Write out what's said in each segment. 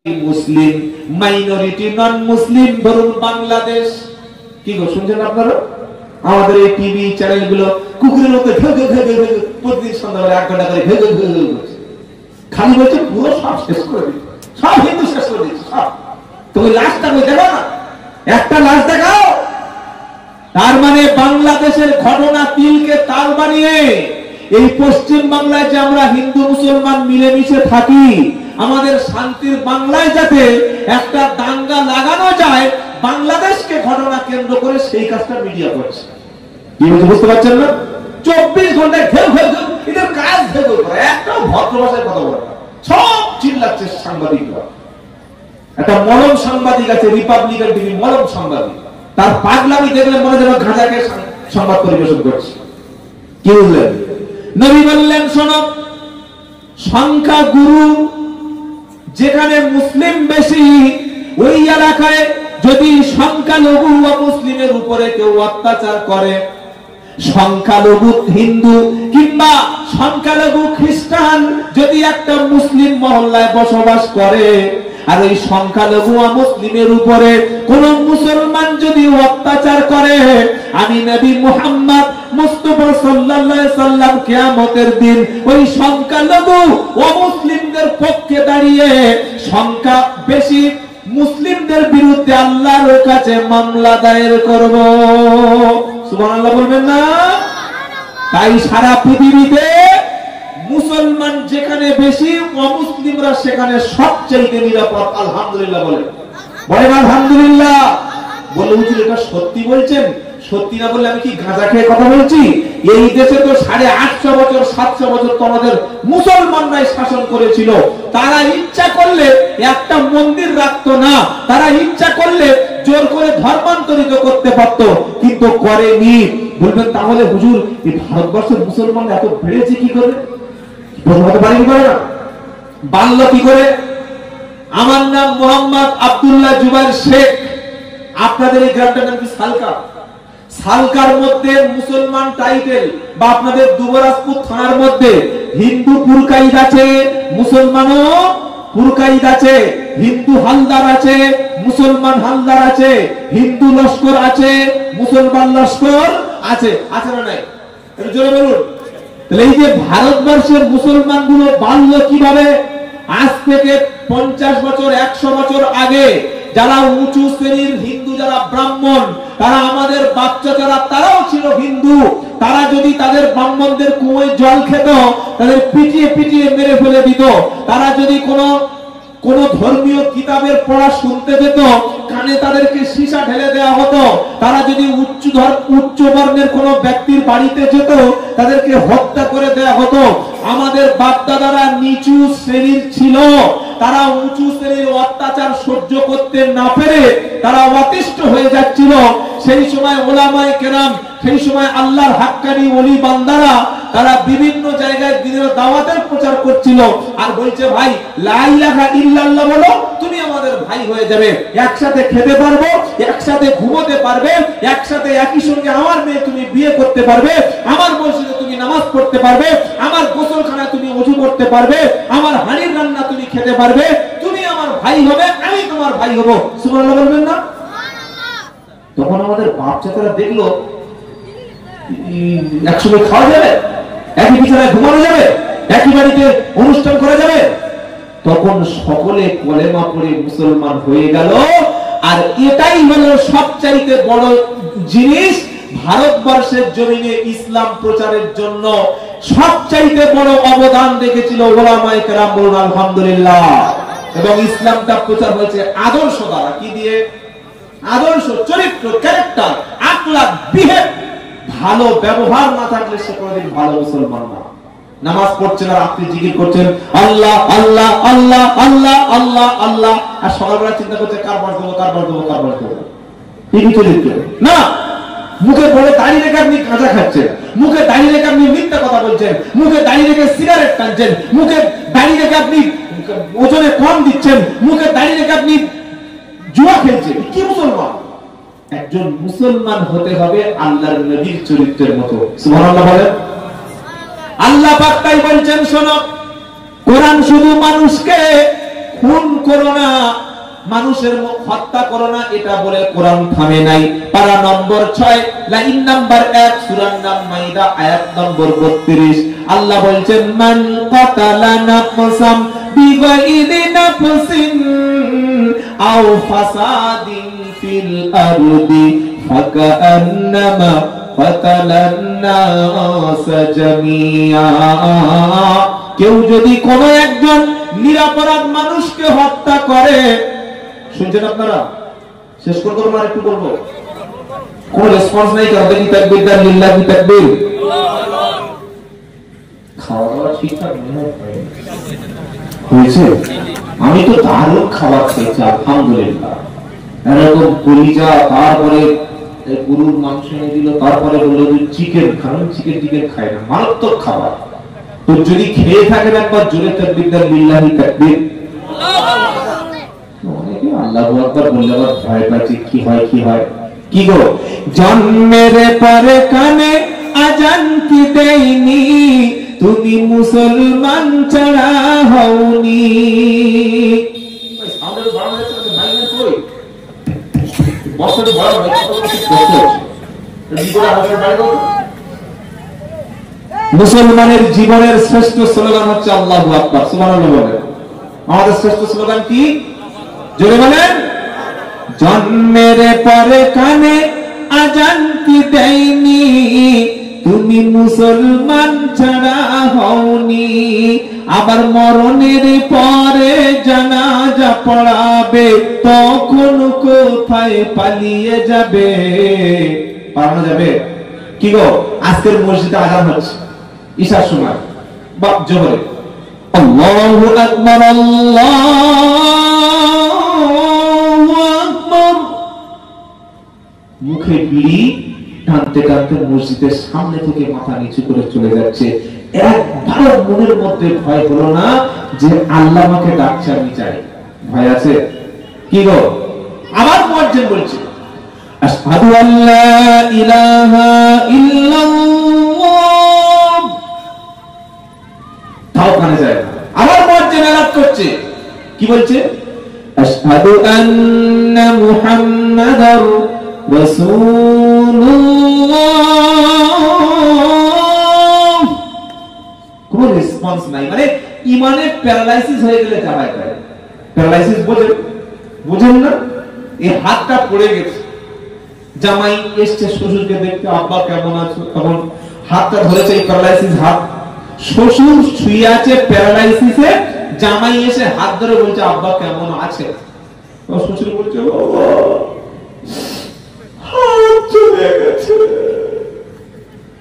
মুসলিম, minority, নন মুসলিম, ধরুন বাংলাদেশ, কি গো শুনছেন আপনারা? আমাদের এই টিভি চ্যানেলগুলো কুকুরের মতো প্রতিদিন সন্ধ্যাবেলা 1 ঘন্টা করে করছে, খালি বলছে পুরো সব শেষ করে দিচ্ছে, সব হিন্দু শেষ করে দিচ্ছে সব। তুমি লাশটা কই দেখো না, একটা লাশ দেখাও। তার মানে বাংলাদেশের ঘটনা তিলকে তাল বানিয়ে এই পশ্চিম বাংলায় যে আমরা হিন্দু মুসলমান মিলেমিশে থাকি, আমাদের শান্তির বাংলায় যাতে একটা দাঙ্গা লাগানো যায়, বাংলাদেশকে ঘটনা কেন্দ্র করে সেই কাজটা মিডিয়া করছে। কি বুঝতে পারছেন না? 24 ঘন্টায় ঘেউ ঘেউ ঘেউ, এদের কাজ ঘেউ করা, একটাও ভদ্র ভাষায় কথা বলে না, সব চিল্লাচ্ছে সাংবাদিকরা। একটা মলম সাংবাদিক আছে, রিপাবলিকান টিভি মলম সাংবাদিক, তার পাগলামি দেখলে মনে যেন গাঁজাকে সংবাদ পরিবেশন করছে। কি বললেন? নবী বললেন, শোনো, সংখ্যা গুরু যেখানে মুসলিম বেশি, ওই এলাকায় যদি সংখ্যালঘু ও মুসলিমের উপরে কেউ অত্যাচার করে, সংখ্যালঘু হিন্দু কিংবা সংখ্যালঘু খ্রিস্টান যদি একটা মুসলিম মহল্লায় বসবাস করে, আর ওই সংখ্যালঘু মুসলিমের উপরে কোন মুসলমান যদি অত্যাচার করে, আমি নবী মুহাম্মদ মুস্তাফা সাল্লাল্লাহু আলাইহি সাল্লাম কিয়ামতের দিন ওই সংখ্যালঘু ও মুসলিমদের পক্ষে দাঁড়িয়ে সংখ্যা বেশি মুসলিমদের বিরুদ্ধে আল্লাহর কাছে মামলা দায়ের করব। সুবহানাল্লাহ বলবেন না? তাই সারা পৃথিবীতে মুসলমান যেখানে বেশি, অমুসলিমরা সেখানে সবচেয়ে নিরাপদ। আলহামদুলিল্লাহ বলেন, বলেন আলহামদুলিল্লাহ। বলে হুজুর এটা সত্যি বলছেন? সত্যি না বললে আমি কি গাঁজা খেয়ে কথা বলছি? এই দেশে তো 850 বছর 700 বছর তো আমাদের মুসলমানরাই শাসন করেছিল। তারা ইচ্ছা করলে একটা মন্দির রাখতো না, তারা ইচ্ছা করলে জোর করে ধর্মান্তরিত করতে পারতো, কিন্তু করেনি। বলবেন তাহলে হুজুর এই ভারতবর্ষের মুসলমান এত বেড়েছে কি করে? বাংলা কি করে? আমার নাম মোহাম্মদ আব্দুল্লাহ জুবাইর শেখ, আপনাদের এই গ্রামটার নাম কি সালকা। সালকার মধ্যে মুসলমান টাইটেল, বা আপনাদের দুবরাজপুর থানার মধ্যে হিন্দু পুরকাইদ আছে, মুসলমানও পুরকাইদ আছে, হিন্দু হালদার আছে, মুসলমান হালদার আছে, হিন্দু লস্কর আছে, মুসলমান লস্কর আছে, আছে না নাই? একটু জোরে বলুন। এই যে ভারতবর্ষের মুসলমান গুলো বাড়লো কিভাবে? আজ থেকে 50 বছর 100 বছর আগে যারা উঁচু শ্রেণীর হিন্দু, যারা ব্রাহ্মণ, তারা আমাদের বাচ্চা যারা, তারাও ছিল হিন্দু। তারা যদি তাদের ব্রাহ্মণদের কুয়োয় জল খেত, তাদের পিটিয়ে পিটিয়ে মেরে ফেলে দিত। তারা যদি কোন ধর্মীয় কিতাবের পড়া শুনতে যেত, কানে তাদেরকে সীসা ঢেলে দেওয়া হতো। তারা যদি উচ্চ বর্ণের কোন ব্যক্তির বাড়িতে যেত, তাদেরকে হত্যা করে দেওয়া হতো। আমাদের বাপ-দাদারা নিচু শ্রেণীর ছিল, তারা উঁচু শ্রেণীর অত্যাচার সহ্য করতে না পেরে তারা অতিষ্ঠ হয়ে যাচ্ছিল। সেই সময় ওলামায়ে কেরাম, সেই সময় আল্লাহর হাক্কানি ওলি বান্দারা, তারা বিভিন্ন জায়গায় দিনের দাওয়াতের প্রচার করছিল, আর বলছে ভাই লা ইলাহা ইল্লাল্লাহ বলো, তুমি আমাদের ভাই হয়ে যাবে, একসাথে খেতে পারবো, একসাথে ঘুমোতে পারবে, একসাথে একই সঙ্গে আমার মেয়ে তুমি বিয়ে করতে পারবে, আমার মসজিদে তুমি নামাজ পড়তে পারবে, আমার গোসলখানায় তুমি ওযু করতে পারবে, আমার হাড়ির রান্না তুমি খেতে পারবে, তুমি আমার ভাই হবে, আমি তোমার ভাই হব। সুবহানাল্লাহ বলবেন না? তখন আমাদের বাপ চাচারা দেখলো একসঙ্গে খাওয়া যাবে, একই বিছানায় ঘুমানো যাবে, একই বাড়িতে অনুষ্ঠান করা যাবে। তখন সকলে কলেমা পড়ে মুসলমান হয়ে গেল। আর এটাই হলো সবচাইতে বড় জিনিস, ভারতবর্ষের জমিনে ইসলাম প্রচারের জন্য সবচাইতে বড় অবদান রেখেছিল ওলামায়ে কেরাম। বলুন আলহামদুলিল্লাহ। এবং ইসলামটা প্রচার হয়েছে আদর্শ দ্বারা। কি দিয়ে? আদর্শ, চরিত্র, ক্যারেক্টার, আখলাক, বিহেভ। ভালো ব্যবহার না থাকলে সে কোনদিন ভালো মুসলমান না। নামাজ পড়ছেন আর আপনি জিকির করছেন আল্লাহ আল্লাহ আল্লাহ আল্লাহ আল্লাহ আল্লাহ, আর সকালবেলা চিন্তা করছে কার বাস দেবো, কার বাস দেবো, কার বাস দেবো। এই চরিত্র না। মুখে বলে দাঁড়িয়ে রেখে আপনি গাঁজা খাচ্ছেন, মুখে দাঁড়িয়ে রেখে আপনি মিথ্যা কথা বলছেন, মুখে দাঁড়িয়ে রেখে সিগারেট টানছেন, মুখে দাঁড়িয়ে রেখে আপনি ওজনে কম দিচ্ছেন, মুখে দাঁড়িয়ে রেখে আপনি জুয়া খেলছেন। কি মুসলমান? একজন মুসলমান হতে হবে আল্লাহর নবীর চরিত্রের মতো। সুবহানাল্লাহ বলেন। আল্লাহ পাক তাই বলছেন, শোনো, কোরআন শুধু মানুষকে খুন করো না, মানুষের হত্যা করো না, এটা বলে কোরআন থামে নাই। পারা নম্বর 6 লাইন নাম্বার 1 সূরা নাম মাইদা আয়াত নম্বর 32 আল্লাহ বলছেন মান কাতালা নাফসাম বিগাইরি নাফসিন আও ফাসাদিন ফিল আরদি ফাকান্নামা ফাতালান নাস জামিআ। কেউ যদি কোনো একজন নিরপরাধ মানুষকে হত্যা করে, শুনছেন আপনারা? শেষ করবো আর একটু বলবো, কোন রেসপন্স নাই কারণ দেখি তাকবীর দান লিল্লাহি তাকবীর। খাওয়া দাওয়া ঠিকঠাক হয়েছে? আমি তো দারুণ খাবার খেয়েছি আলহামদুলিল্লাহ। এরকম কলিজা, তারপরে গরুর মাংস এনে দিল, তারপরে বললো যে চিকেন খান, চিকেন খাই না, মারাত্মক খাবার। তো যদি খেয়ে থাকেন একবার জোরে তাকবীর দান লিল্লাহি তাকবীর। অনেকে আল্লাহু আকবার বললে আবার ভয় পাচ্ছে, কি হয় কি গো, জন্মের পরে কানে আজান কি দেয়নি, তুমি মুসলমান ছাড়া হওনি। মুসলমানের জীবনের শ্রেষ্ঠ স্লোগান হচ্ছে আল্লাহু আকবার, সুবহানাল্লাহ বলেন। আমাদের শ্রেষ্ঠ স্লোগান কি? জোরে বলেন। জন্মের পরে কানে আজান কি দেয়নি, তুমি মুসলমান ছাড়া হওনি। আবার মরণের পরে জানাজা পড়াবে, তখন কোথায় পালিয়ে যাবে? পালানো যাবে? কি গো, আজকের মসজিদে আজান হচ্ছে ঈশার সময় বা জোহরে, আল্লাহু আকবার আল্লাহু আকবার, মুখে বিড়ি টানতে টানতে মসজিদের সামনে থেকে মাথা নিচু করে চলে যাচ্ছে। একবার মনের মধ্যে ভয় হলো না যে আল্লাহ আমাকে ডাকছে, আমি চাই? ভয় আছে? কি গো, আবার মুয়াজ্জিন বলছে আশহাদু আল্লা ইলাহা ইল্লাল্লাহ, তাও কানে যায় না। আবার মুয়াজ্জিন এলান করছে, কি বলছে? আশহাদু আন্না মুহাম্মাদার রাসূলুল্লাহ। কোন রেসপন্স নাই, মানে ইমানে প্যারালাইসিস হয়ে গেলে যা হয়। প্যারালাইসিস বুঝেন না? এই হাতটা পড়ে গেছে, জামাই এসছে শ্বশুরকে দেখতে, আব্বা কেমন আছো, তখন হাতটা ধরেছে, এই প্যারালাইসিস হাত। শ্বশুর শুয়ে আছে প্যারালাইসিসে, জামাই এসে হাত ধরে বলছে আব্বা কেমন আছে। শ্বশুর বলছে বাবা হাত চলে গেছে।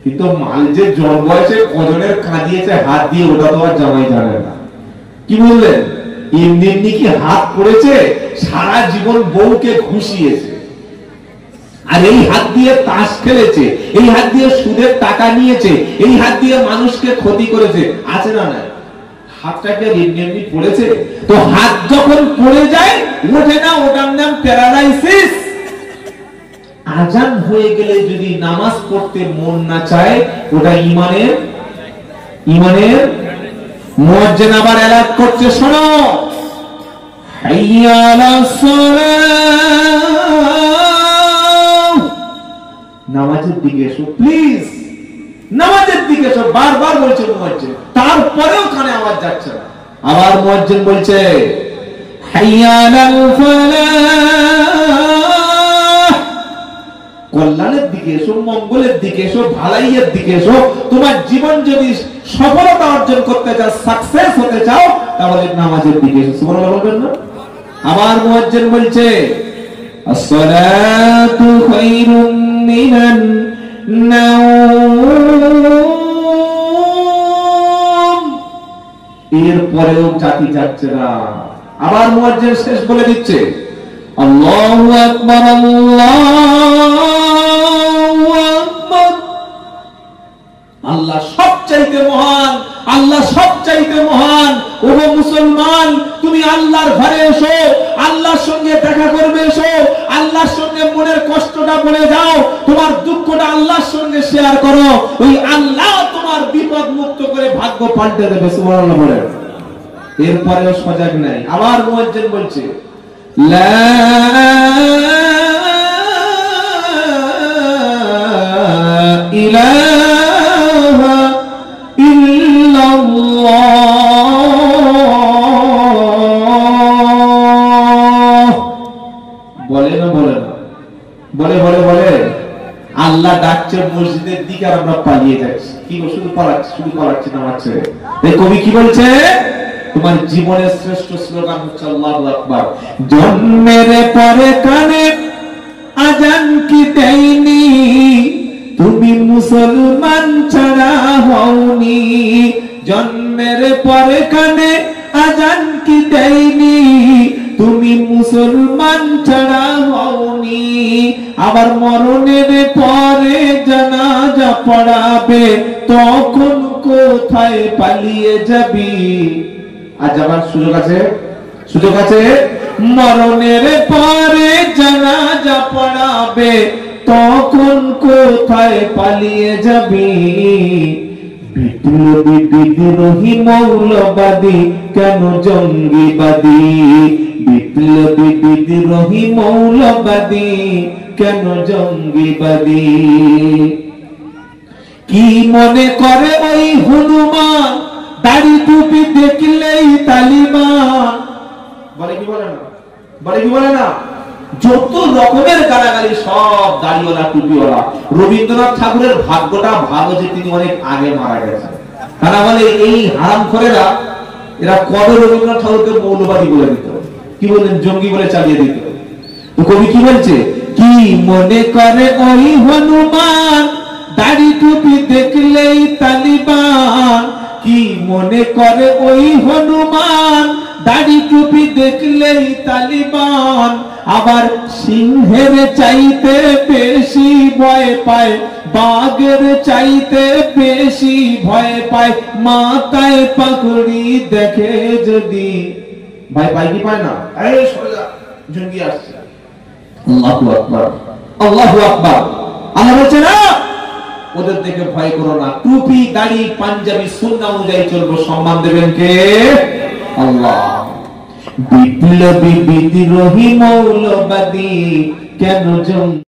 কিন্তু মাল যে জন্ম হয়েছে কজনের কাঁদিয়েছে হাত দিয়ে, ওটা তো আর জামাই জানে না। কি বললেন? এমনি কি হাত পড়েছে, সারা জীবন বউকে ঘুষিয়েছে, আর এই হাত দিয়ে তাস খেলেছে, এই হাত দিয়ে সুদের টাকা নিয়েছে, এই হাত দিয়ে মানুষকে ক্ষতি করেছে, আছে না? না, হাতটাকে এমনি পড়েছে। তো হাত যখন পড়ে যায় ওঠে না, ওটার নাম প্যারালাইসিস। আজান হয়ে গেলে যদি নামাজ পড়তে মন না চায়, ওটা ইমানের মুয়াজ্জিন আবার এলান করছে, শোনো হাইয়া আলাস সালাহ, নামাজের দিকে এসো, প্লিজ নামাজের দিকে এসো, বারবার বলছে মুয়াজ্জিন, তারপরেও কানে আওয়াজ যাচ্ছে না। আবার মুয়াজ্জিন বলছে হাইয়া আলাল ফালাহ, কল্যাণের দিকে এসো, মঙ্গলের দিকে এসো, ভালাইয়ের দিকে এসো। তোমার জীবন যদি সফলতা অর্জন করতে চাও, সাকসেস হতে চাও, তাহলে নামাজের দিকে এসো। সুবহানাল্লাহ বলবেন না? আবার মুয়াজ্জিন বলছে আসসালাতু খায়রুম মিনান নাওম, এরপরেও জাতি যাচ্ছে না। আবার মুয়াজ্জিন শেষ বলে দিচ্ছে আল্লাহু আকবার আল্লাহু আকবার, আল্লাহ সবচাইতে মহান, আল্লাহ সবচাইতে মহান। ওগো মুসলমান, তুমি আল্লাহর ঘরে এসো, আল্লাহর সঙ্গে দেখা করবে, এসো আল্লাহর সঙ্গে মনের কষ্টটা বলে যাও, তোমার দুঃখটা আল্লাহর সঙ্গে শেয়ার করো, ওই আল্লাহ তোমার বিপদ মুক্ত করে ভাগ্য পাল্টে দেবে। সুবহানাল্লাহ বলেন। এরপরেও সজাগ নাই। আবার মুয়াজ্জিন বলছে লা ইলাহা ইল্লাল্লাহ। বলে না বলে না, বলে বলে বলে আল্লাহ ডাকছে মসজিদের দিকে আর আমরা পালিয়ে যাচ্ছি। কি শুধু পালাচ্ছি নামাজ ছেড়ে। এই কবি কি বলছে? তোমার জীবনের শ্রেষ্ঠ স্লোগান হচ্ছে আল্লাহু আকবার। জন্মের পরে কানে আজান কি দেয়নি, তুমি মুসলমান ছাড়া হওনি। জন্মের পরে কানে আজান কি দেয়নি, তুমি মুসলমান ছাড়া হওনি। আবার মরণের পরে জানাজা পড়াবে, তখন কোথায় পালিয়ে যাবি? আজ আবার সুযোগ আছে, সুযোগ আছে। মরণের পরে জানাজা পড়াবে, তখন কোথায় পালিয়ে যাবি? বিপ্লবী বিদ্রোহী মৌলবাদী কেন জঙ্গিবাদী? বিপ্লবী বিদ্রোহী মৌলবাদী কেন জঙ্গিবাদী? কি মনে করে ওই হনুমান, দাড়ি টুপি দেখলেই তালিবান? বলে কি বলে না, বলে কি বলে না? যত রকমের গালাগালি সব দাড়িওয়ালা টুপিওয়ালা। রবীন্দ্রনাথ ঠাকুরের ভাগ্যটা ভালো যে তিনি অনেক আগে মারা গেছেন। তারা বলে এই হারামখোরেরা এরা কবে রবীন্দ্রনাথ ঠাকুরকে মৌলবাদী বলে দিত, কি বলেন জঙ্গি বলে চালিয়ে দিত। তো কবি কি বলছে? কি মনে করে ওই হনুমান, দাড়ি টুপি দেখলেই তালিবান? কি মনে করে ওই হনুমান, দাড়ি টুপি দেখলেই তালিবান? আবার সিংহের চাইতে বেশি ভয় পায়, বাঘের চাইতে বেশি ভয় পায়, মাথায় পাগড়ি দেখে যদি। ভাই পাই কি পায় না? এই সোজা জঙ্গি আসছে। আল্লাহু আকবার, আল্লাহু আকবার। আল্লাহ বলছে না ওদের দেখে ভয় করো না, টুপি দাড়ি পাঞ্জাবি সুন্নাহ অনুযায়ী চলবো। সম্মান দেবেন কে? আল্লাহ। বিপ্লবী বিদ্রোহী মৌলবাদী কেন জঙ্গি?